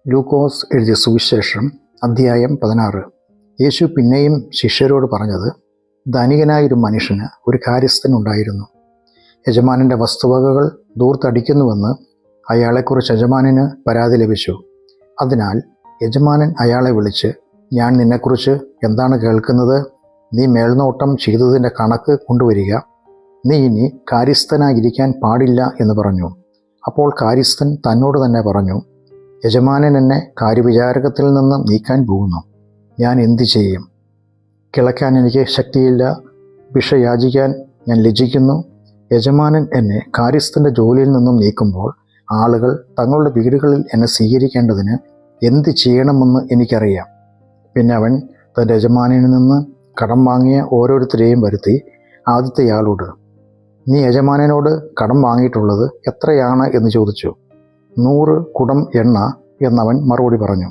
ലൂക്കോസ് എഴുതിയ സുവിശേഷം അധ്യായം 16. യേശു പിന്നെയും ശിഷ്യരോട് പറഞ്ഞത്, ധനികനായൊരു മനുഷ്യന് ഒരു കാര്യസ്ഥൻ ഉണ്ടായിരുന്നു. യജമാനൻ്റെ വസ്തുവകകൾ ധൂർത്തടിക്കുന്നുവെന്ന് അയാളെക്കുറിച്ച് യജമാനന് പരാതി ലഭിച്ചു. അതിനാൽ യജമാനൻ അയാളെ വിളിച്ച്, ഞാൻ നിന്നെക്കുറിച്ച് എന്താണ് കേൾക്കുന്നത്? നീ മേൽനോട്ടം ചെയ്തതിൻ്റെ കണക്ക് കൊണ്ടുവരിക. നീ ഇനി കാര്യസ്ഥനായിരിക്കാൻ പാടില്ല എന്ന് പറഞ്ഞു. അപ്പോൾ കാര്യസ്ഥൻ തന്നോട് തന്നെ പറഞ്ഞു, യജമാനൻ എന്നെ കാര്യവിചാരകത്തിൽ നിന്ന് നീക്കാൻ പോകുന്നു. ഞാൻ എന്തു ചെയ്യും? കിളയ്ക്കാൻ എനിക്ക് ശക്തിയില്ല. ഭിക്ഷ യാചിക്കാൻ ഞാൻ ലജ്ജിക്കുന്നു. യജമാനൻ എന്നെ കാര്യസ്ഥൻ്റെ ജോലിയിൽ നിന്നും നീക്കുമ്പോൾ ആളുകൾ തങ്ങളുടെ വീടുകളിൽ എന്നെ സ്വീകരിക്കേണ്ടതിന് എന്ത് ചെയ്യണമെന്ന് എനിക്കറിയാം. പിന്നെ അവൻ തൻ്റെ യജമാനനിൽ നിന്ന് കടം വാങ്ങിയ ഓരോരുത്തരെയും വരുത്തി ആദ്യത്തെയാളോട്, നീ യജമാനനോട് കടം വാങ്ങിയിട്ടുള്ളത് എത്രയാണ് എന്ന് ചോദിച്ചു. 100 കുടം എണ്ണ എന്നവൻ മറുപടി പറഞ്ഞു.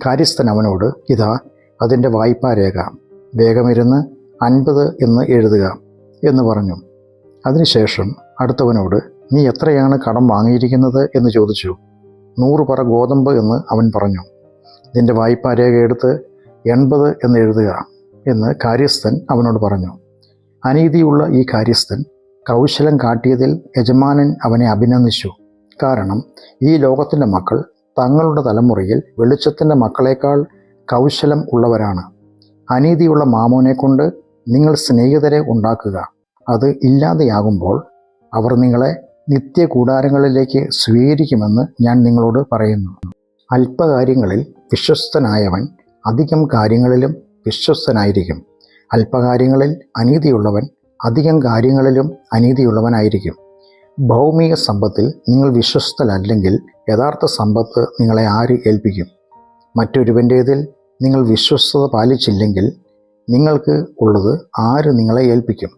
കാര്യസ്ഥൻ അവനോട്, ഇതാ അതിൻ്റെ വായ്പാരേഖ, വേഗമിരുന്ന് 50 എന്ന് എഴുതുക എന്ന് പറഞ്ഞു. അതിനുശേഷം അടുത്തവനോട്, നീ എത്രയാണ് കടം വാങ്ങിയിരിക്കുന്നത് എന്ന് ചോദിച്ചു. 100 പറ ഗോതമ്പ് എന്ന് അവൻ പറഞ്ഞു. നിന്റെ വായ്പാരേഖ എടുത്ത് 80 എന്ന് എഴുതുക എന്ന് കാര്യസ്ഥൻ അവനോട് പറഞ്ഞു. അനീതിയുള്ള ഈ കാര്യസ്ഥൻ കൗശലം കാട്ടിയതിൽ യജമാനൻ അവനെ അഭിനന്ദിച്ചു. കാരണം ഈ ലോകത്തിൻ്റെ മക്കൾ തങ്ങളുടെ തലമുറയിൽ വെളിച്ചത്തിൻ്റെ മക്കളേക്കാൾ കൗശലം ഉള്ളവരാണ്. അനീതിയുള്ള മാമോനെ കൊണ്ട് നിങ്ങൾ സ്നേഹിതരെ ഉണ്ടാക്കുക. അത് ഇല്ലാതെയാകുമ്പോൾ അവർ നിങ്ങളെ നിത്യകൂടാരങ്ങളിലേക്ക് സ്വീകരിക്കുമെന്ന് ഞാൻ നിങ്ങളോട് പറയുന്നു. അല്പകാര്യങ്ങളിൽ വിശ്വസ്തനായവൻ അധികം കാര്യങ്ങളിലും വിശ്വസ്തനായിരിക്കും. അല്പകാര്യങ്ങളിൽ അനീതിയുള്ളവൻ അധികം കാര്യങ്ങളിലും അനീതിയുള്ളവനായിരിക്കും. ഭൗമിക സമ്പത്തിൽ നിങ്ങൾ വിശ്വസ്തരല്ലെങ്കിൽ യഥാർത്ഥ സമ്പത്ത് നിങ്ങളെ ആര് ഏൽപ്പിക്കും? മറ്റൊരുവൻ്റേതിൽ നിങ്ങൾ വിശ്വസ്തത പാലിച്ചില്ലെങ്കിൽ നിങ്ങൾക്ക് ഉള്ളത് ആര് നിങ്ങളെ ഏൽപ്പിക്കും?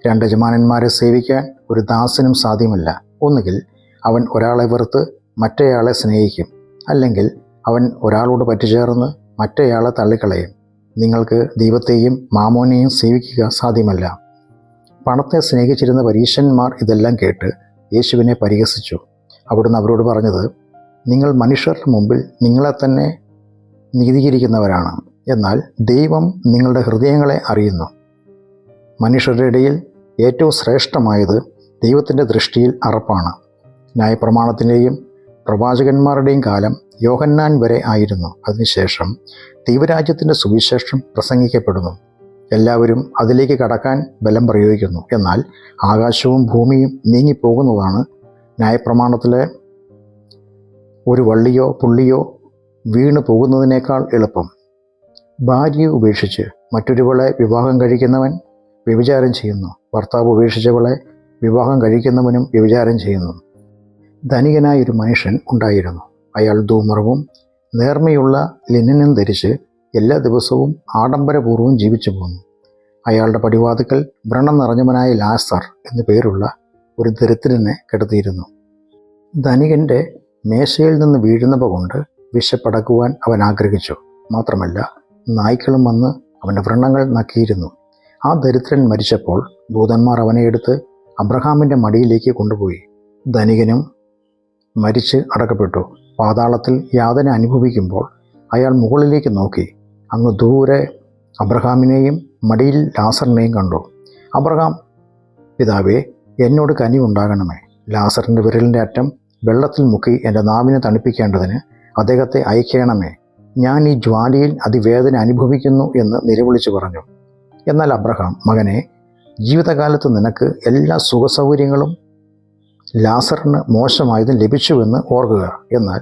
2 യജമാനന്മാരെ സേവിക്കാൻ ഒരു ദാസനും സാധ്യമല്ല. ഒന്നുകിൽ അവൻ ഒരാളെ വെറുത്ത് മറ്റേയാളെ സ്നേഹിക്കും, അല്ലെങ്കിൽ അവൻ ഒരാളോട് പറ്റിച്ചേർന്ന് മറ്റേയാളെ തള്ളിക്കളയും. നിങ്ങൾക്ക് ദൈവത്തെയും മാമോനെയും സേവിക്കുക സാധ്യമല്ല. പണത്തെ സ്നേഹിച്ചിരുന്ന പരീശന്മാർ ഇതെല്ലാം കേട്ട് യേശുവിനെ പരിഹസിച്ചു. അവിടുന്ന് അവരോട് പറഞ്ഞത്, നിങ്ങൾ മനുഷ്യരുടെ മുമ്പിൽ നിങ്ങളെ തന്നെ നീതീകരിക്കുന്നവരാണ്, എന്നാൽ ദൈവം നിങ്ങളുടെ ഹൃദയങ്ങളെ അറിയുന്നു. മനുഷ്യരുടെ ഇടയിൽ ഏറ്റവും ശ്രേഷ്ഠമായത് ദൈവത്തിൻ്റെ ദൃഷ്ടിയിൽ അറപ്പാണ്. ന്യായപ്രമാണത്തിൻ്റെയും പ്രവാചകന്മാരുടെയും കാലം യോഹന്നാൻ വരെ ആയിരുന്നു. അതിനുശേഷം ദൈവരാജ്യത്തിൻ്റെ സുവിശേഷം പ്രസംഗിക്കപ്പെടുന്നു. എല്ലാവരും അതിലേക്ക് കടക്കാൻ ബലം പ്രയോഗിക്കുന്നു. എന്നാൽ ആകാശവും ഭൂമിയും നീങ്ങിപ്പോകുന്നതാണ് ന്യായപ്രമാണത്തിലെ ഒരു വള്ളിയോ പുള്ളിയോ വീണു പോകുന്നതിനേക്കാൾ എളുപ്പം. ഭാര്യയെ ഉപേക്ഷിച്ച് മറ്റൊരുവളെ വിവാഹം കഴിക്കുന്നവൻ വ്യഭിചാരം ചെയ്യുന്നു. ഭർത്താവ് ഉപേക്ഷിച്ചവളെ വിവാഹം കഴിക്കുന്നവനും വ്യഭിചാരം ചെയ്യുന്നു. ധനികനായൊരു മനുഷ്യൻ ഉണ്ടായിരുന്നു. അയാൾ ധൂമ്രവും നേർമയുള്ള ലിനനും ധരിച്ച് എല്ലാ ദിവസവും ആഡംബരപൂർവ്വം ജീവിച്ചു പോന്നു. അയാളുടെ പടിവാതിക്കൽ വ്രണം നിറഞ്ഞവനായ ലാസർ എന്നു പേരുള്ള ഒരു ദരിദ്രനെ കിടത്തിയിരുന്നു. ധനികൻ്റെ മേശയിൽ നിന്ന് വീഴുന്നവ കൊണ്ട് വിശപ്പടക്കുവാൻ അവൻ ആഗ്രഹിച്ചു. മാത്രമല്ല, നായ്ക്കളും വന്ന് അവൻ്റെ വ്രണങ്ങൾ നക്കിയിരുന്നു. ആ ദരിദ്രൻ മരിച്ചപ്പോൾ ദൂതന്മാർ അവനെ എടുത്ത് അബ്രഹാമിൻ്റെ മടിയിലേക്ക് കൊണ്ടുപോയി. ധനികനും മരിച്ച് അടക്കപ്പെട്ടു. പാതാളത്തിൽ യാതന അനുഭവിക്കുമ്പോൾ അയാൾ മുകളിലേക്ക് നോക്കി. അങ്ങ് ദൂരെ അബ്രഹാമിനെയും മടിയിൽ ലാസറിനെയും കണ്ടു. അബ്രഹാം, പിതാവേ, എന്നോട് കനിവുണ്ടാകണമേ. ലാസറിൻ്റെ വിരലിൻ്റെ അറ്റം വെള്ളത്തിൽ മുക്കി എൻ്റെ നാവിനെ തണുപ്പിക്കേണ്ടതിന് അദ്ദേഹത്തെ അയക്കണമേ. ഞാൻ ഈ ജ്വാലയിൽ അതിവേദന അനുഭവിക്കുന്നു എന്ന് നിലവിളിച്ചു പറഞ്ഞു. എന്നാൽ അബ്രഹാം, മകനെ, ജീവിതകാലത്ത് നിനക്ക് എല്ലാ സുഖസൗകര്യങ്ങളും ലാസറിന് മോശമായതും ലഭിച്ചുവെന്ന് ഓർക്കുക. എന്നാൽ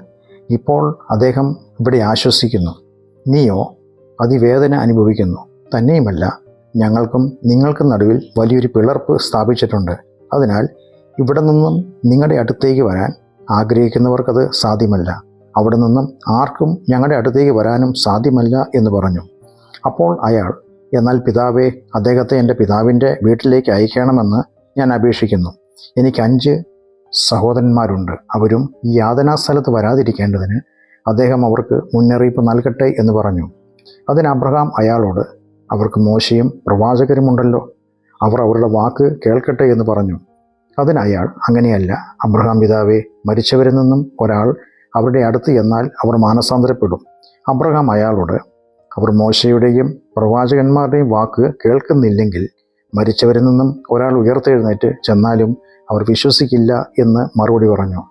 ഇപ്പോൾ അദ്ദേഹം ഇവിടെ ആശ്വസിക്കുന്നു, നീയോ അതിവേദന അനുഭവിക്കുന്നു. തന്നെയുമല്ല, ഞങ്ങൾക്കും നിങ്ങൾക്കും നടുവിൽ വലിയൊരു പിളർപ്പ് സ്ഥാപിച്ചിട്ടുണ്ട്. അതിനാൽ ഇവിടെ നിന്നും നിങ്ങളുടെ അടുത്തേക്ക് വരാൻ ആഗ്രഹിക്കുന്നവർക്കത് സാധ്യമല്ല, അവിടെ നിന്നും ആർക്കും ഞങ്ങളുടെ അടുത്തേക്ക് വരാനും സാധ്യമല്ല എന്ന് പറഞ്ഞു. അപ്പോൾ അയാൾ, എന്നാൽ പിതാവേ, അദ്ദേഹത്തെ എൻ്റെ പിതാവിൻ്റെ വീട്ടിലേക്ക് അയക്കണമെന്ന് ഞാൻ അപേക്ഷിക്കുന്നു. എനിക്ക് 5 സഹോദരന്മാരുണ്ട്. അവരും ഈ യാതനാസ്ഥലത്ത് വരാതിരിക്കേണ്ടതിന് അദ്ദേഹം അവർക്ക് മുന്നറിയിപ്പ് നൽകട്ടെ എന്ന് പറഞ്ഞു. അതിന് അബ്രഹാം അയാളോട്, അവർക്ക് മോശയും പ്രവാചകരുമുണ്ടല്ലോ, അവർ അവരുടെ വാക്ക് കേൾക്കട്ടെ എന്ന് പറഞ്ഞു. അതിന് അയാൾ, അങ്ങനെയല്ല അബ്രഹാം പിതാവേ, മരിച്ചവരിൽ നിന്നും ഒരാൾ അവരുടെ അടുത്ത് ചെന്നാൽ അവർ മാനസാന്തരപ്പെടും. അബ്രഹാം അയാളോട്, അവർ മോശയുടെയും പ്രവാചകന്മാരുടെയും വാക്ക് കേൾക്കുന്നില്ലെങ്കിൽ മരിച്ചവരിൽ നിന്നും ഒരാൾ ഉയർത്തെഴുന്നേറ്റ് ചെന്നാലും അവർ വിശ്വസിക്കില്ല എന്ന് മറുപടി പറഞ്ഞു.